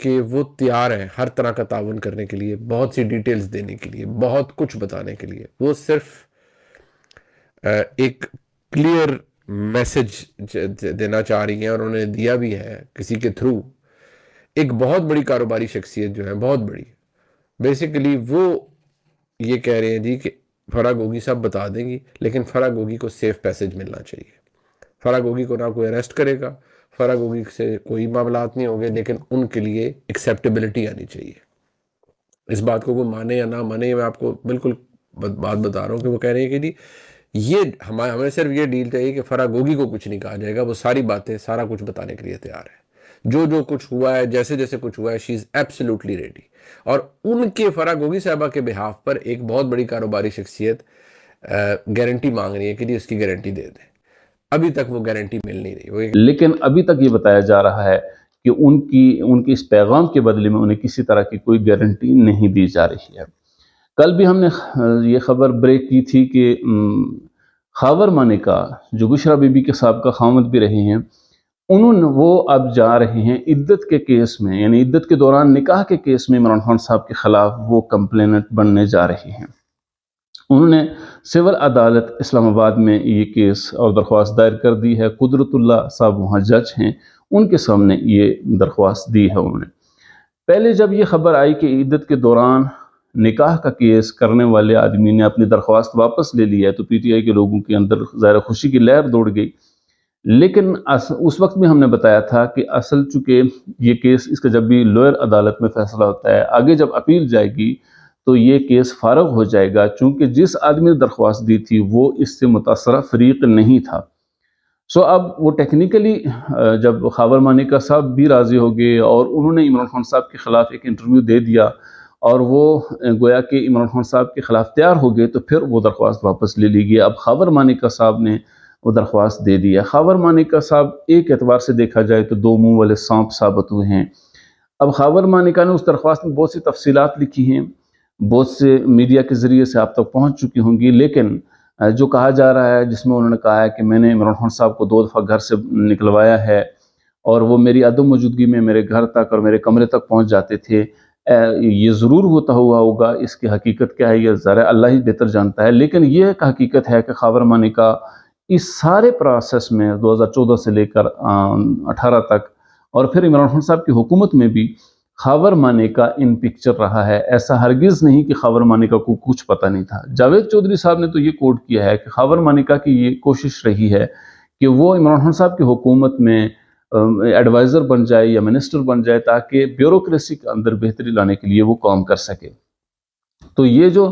کہ وہ تیار ہیں ہر طرح کا تعاون کرنے کے لیے، بہت سی ڈیٹیلز دینے کے لیے، بہت کچھ بتانے کے لیے. وہ صرف ایک کلیئر میسج دینا چاہ رہی ہیں، اور انہوں نے دیا بھی ہے کسی کے تھرو. ایک بہت بڑی کاروباری شخصیت جو ہے، بہت بڑی، بیسیکلی وہ یہ کہہ رہے ہیں جی کہ فرح گوگی صاحب بتا دیں گی، لیکن فرح گوگی کو سیف پیسج ملنا چاہیے. فرح گوگی کو نہ کوئی اریسٹ کرے گا، فرح گوگی سے کوئی معاملات نہیں ہوں گے، لیکن ان کے لیے ایکسیپٹیبلٹی آنی چاہیے. اس بات کو کوئی مانے یا نہ مانے، میں آپ کو بالکل بات بتا رہا ہوں کہ وہ کہہ رہے ہیں کہ جی یہ ہمیں صرف یہ ڈیل چاہیے کہ فرح گوگی کو کچھ نہیں کہا جائے گا، وہ ساری باتیں سارا کچھ بتانے کے لیے تیار ہے. جو کچھ ہوا ہے، جیسے جیسے کچھ ہوا ہے، شی از ایبسلیوٹلی ریڈی. اور ان کے فرح گوگی صاحبہ کے بہاف پر ایک بہت بڑی کاروباری شخصیت گارنٹی مانگ رہی ہے کہ جی اس کی گارنٹی دے دیں. ابھی تک وہ گارنٹی مل نہیں رہی. لیکن ابھی تک یہ بتایا جا رہا ہے کہ ان کی اس پیغام کے بدلے میں انہیں کسی طرح کی کوئی گارنٹی نہیں دی جا رہی ہے. کل بھی ہم نے یہ خبر بریک کی تھی کہ خاور مانیکا جو بشرا بی بی کے سابقہ خاوند بھی رہے ہیں، وہ اب جا رہے ہیں عدت کے کیس میں، یعنی عدت کے دوران نکاح کے کیس میں عمران خان صاحب کے خلاف وہ کمپلیننٹ بننے جا رہے ہیں. انہوں نے سول عدالت اسلام آباد میں یہ کیس اور درخواست دائر کر دی ہے. قدرت اللہ صاحب وہاں جج ہیں، ان کے سامنے یہ درخواست دی ہے. انہوں نے پہلے جب یہ خبر آئی کہ عدت کے دوران نکاح کا کیس کرنے والے آدمی نے اپنی درخواست واپس لے لی ہے، تو پی ٹی آئی کے لوگوں کے اندر ظاہر خوشی کی لہر دوڑ گئی. لیکن اس وقت بھی ہم نے بتایا تھا کہ اصل چونکہ یہ کیس، اس کا جب بھی لوئر عدالت میں فیصلہ ہوتا ہے، آگے جب اپیل جائے گی تو یہ کیس فارغ ہو جائے گا، چونکہ جس آدمی نے درخواست دی تھی وہ اس سے متاثرہ فریق نہیں تھا. سو اب وہ ٹیکنیکلی جب خاور مانیکا صاحب بھی راضی ہو گئے اور انہوں نے عمران خان صاحب کے خلاف ایک انٹرویو دے دیا اور وہ گویا کہ عمران خان صاحب کے خلاف تیار ہو گئے، تو پھر وہ درخواست واپس لے لی گئی. اب خاور مانیکا صاحب نے وہ درخواست دے دی ہے. خاور مانیکا صاحب ایک اعتبار سے دیکھا جائے تو دو منہ والے سانپ ثابت ہوئے ہیں. اب خاور مانیکا نے اس درخواست میں بہت سی تفصیلات لکھی ہیں، بہت سے میڈیا کے ذریعے سے آپ تک پہنچ چکی ہوں گی، لیکن جو کہا جا رہا ہے، جس میں انہوں نے کہا ہے کہ میں نے عمران خان صاحب کو 2 دفعہ گھر سے نکلوایا ہے اور وہ میری عدم موجودگی میں میرے گھر تک اور میرے کمرے تک پہنچ جاتے تھے. یہ ضرور ہوتا ہوا ہوگا، اس کی حقیقت کیا ہے یہ ذرا اللہ ہی بہتر جانتا ہے. لیکن یہ ایک حقیقت ہے کہ خاور مانیکا اس سارے پروسیس میں 2014 سے لے کر 18 تک اور پھر عمران خان صاحب کی حکومت میں بھی خاور مانیکا ان پکچر رہا ہے. ایسا ہرگز نہیں کہ خاور مانیکا کو کچھ پتہ نہیں تھا. جاوید چودھری صاحب نے تو یہ کوٹ کیا ہے کہ خاور مانیکا کی یہ کوشش رہی ہے کہ وہ عمران خان صاحب کی حکومت میں ایڈوائزر بن جائے یا منسٹر بن جائے تاکہ بیوروکریسی کے اندر بہتری لانے کے لیے وہ کام کر سکے. تو یہ جو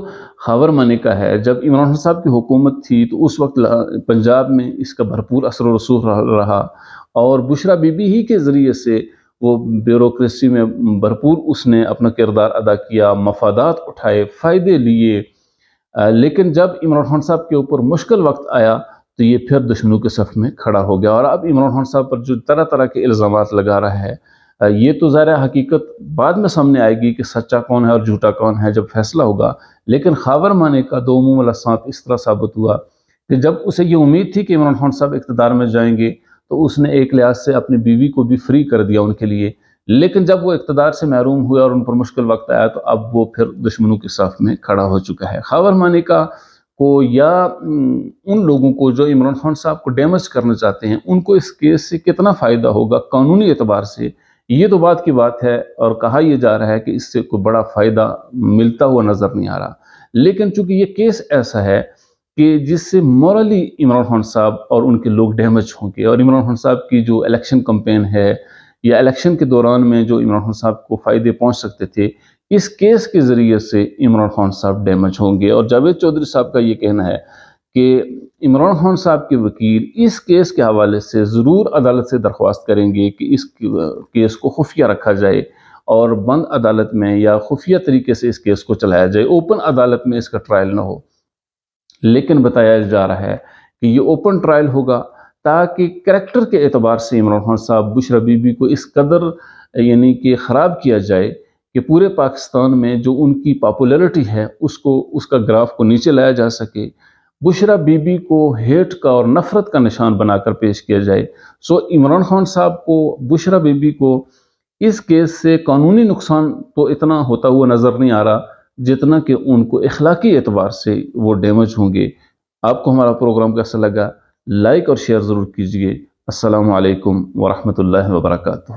خاور مانیکا ہے، جب عمران خان صاحب کی حکومت تھی تو اس وقت پنجاب میں اس کا بھرپور اثر و رسوخ رہا اور بشرا بی بی ہی کے ذریعے سے وہ بیوروکریسی میں بھرپور اس نے اپنا کردار ادا کیا، مفادات اٹھائے، فائدے لیے. لیکن جب عمران خان صاحب کے اوپر مشکل وقت آیا تو یہ پھر دشمنوں کے صف میں کھڑا ہو گیا. اور اب عمران خان صاحب پر جو طرح طرح کے الزامات لگا رہا ہے، یہ تو ظاہر حقیقت بعد میں سامنے آئے گی کہ سچا کون ہے اور جھوٹا کون ہے جب فیصلہ ہوگا. لیکن خاور مانیکا 2 منہ والا سانپ اس طرح ثابت ہوا کہ جب اسے یہ امید تھی کہ عمران خان صاحب اقتدار میں جائیں گے تو اس نے ایک لحاظ سے اپنی بیوی کو بھی فری کر دیا ان کے لیے. لیکن جب وہ اقتدار سے محروم ہوئے اور ان پر مشکل وقت آیا تو اب وہ پھر دشمنوں کے صف میں کھڑا ہو چکا ہے. خاور مانیکا کو یا ان لوگوں کو جو عمران خان صاحب کو ڈیمیج کرنا چاہتے ہیں، ان کو اس کیس سے کتنا فائدہ ہوگا قانونی اعتبار سے، یہ تو بات کی بات ہے. اور کہا یہ جا رہا ہے کہ اس سے کوئی بڑا فائدہ ملتا ہوا نظر نہیں آ رہا. لیکن چونکہ یہ کیس ایسا ہے کہ جس سے مورلی عمران خان صاحب اور ان کے لوگ ڈیمیج ہوں گے، اور عمران خان صاحب کی جو الیکشن کمپین ہے یا الیکشن کے دوران میں جو عمران خان صاحب کو فائدے پہنچ سکتے تھے، اس کیس کے ذریعے سے عمران خان صاحب ڈیمیج ہوں گے. اور جاوید چودھری صاحب کا یہ کہنا ہے کہ عمران خان صاحب کے وکیل اس کیس کے حوالے سے ضرور عدالت سے درخواست کریں گے کہ اس کیس کو خفیہ رکھا جائے اور بند عدالت میں یا خفیہ طریقے سے اس کیس کو چلایا جائے، اوپن عدالت میں اس کا ٹرائل نہ ہو. لیکن بتایا جا رہا ہے کہ یہ اوپن ٹرائل ہوگا تاکہ کریکٹر کے اعتبار سے عمران خان صاحب بشرا بی بی کو اس قدر یعنی کہ خراب کیا جائے کہ پورے پاکستان میں جو ان کی پاپولیرٹی ہے اس کا گراف کو نیچے لایا جا سکے، بشرا بی بی کو ہیٹ کا اور نفرت کا نشان بنا کر پیش کیا جائے. سو عمران خان صاحب کو، بشرا بی بی کو اس کیس سے قانونی نقصان تو اتنا ہوتا ہوا نظر نہیں آ رہا جتنا کہ ان کو اخلاقی اعتبار سے وہ ڈیمیج ہوں گے۔ آپ کو ہمارا پروگرام کیسا لگا؟ لائک اور شیئر ضرور کیجیے۔ السلام علیکم ورحمۃ اللہ وبرکاتہ۔